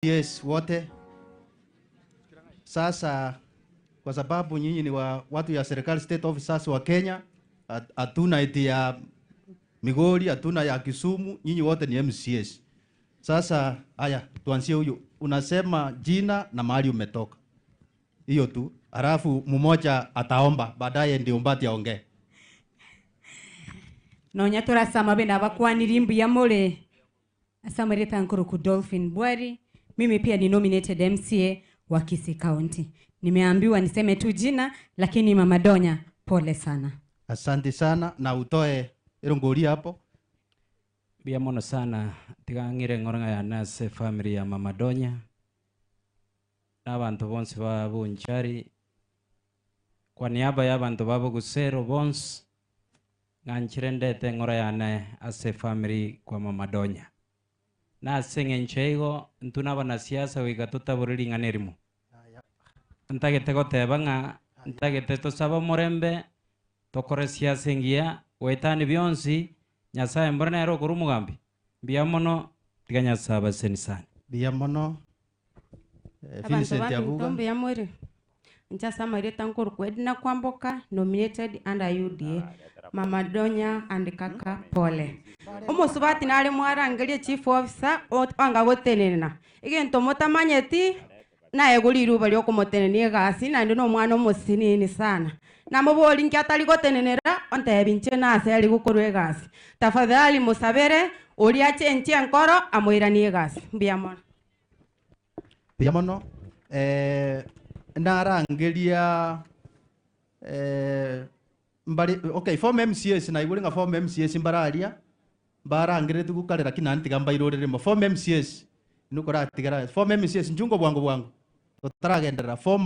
Yes, wote. Sasa kwa sababu nyinyi ni watu ya serikali, state officers wa Kenya, hatuna eti ya Migori, hatuna ya Kisumu, nyinyi wote ni MCS. Sasa haya, tuanzie huyu. Unasema jina na mahali umetoka. Hiyo tu. Alafu mmoja ataomba, baadaye ndio Mbati aongee. Nonya turasama bena bakwanira mbu ya mole. Asamarita Nkuru ku Dolphin Bwari. Mimi pia ni nominated MCA wa Kisii County. Nimeambiwa niseme tu jina, lakini Mama Donya, pole sana. Asante sana, na utoe irongori hapo. Bia mono sana tigangire ngoronga ya nase family ya Mama Donya. N'abantu bonse ba Bunchari. Kwa niaba ya abantu babo Gusero bonse nganchirendete ngora ya na ase family kwa Mama Donya. Na sengenchego ntuna bana siasa wigatuta buriri nganerimu. Ntagete gotebanga ntagete tosaba morembe tokore siasa ngia wetani byonsi nyasaye mbona yaro kurumugambi biamono tiganya saba senisani biamono Vincent Yabuga Ntombe ya mwere ncha Samarita Nkuru kwedina kwamboka nominated under UDA Mama Donya and kaka pole umusubati nali mwarangelie chief officer anga gotenena igento motamanyeti na eguri iruba lyo kumotenenia gasi na ndi no mwana omusinini sana na muboli nkyatali gotenenera onte binche na ase ali gukorwe gasi tafadhali musabere uri achenche enkoro amoiranie gasi biamono narangeria mbali okay form MCS na igulinga form MCS mbararia barangire tugukarira kinanti gamba irorere mo form MCS nukora tigara form MCS njungo bwangu tutaragendera form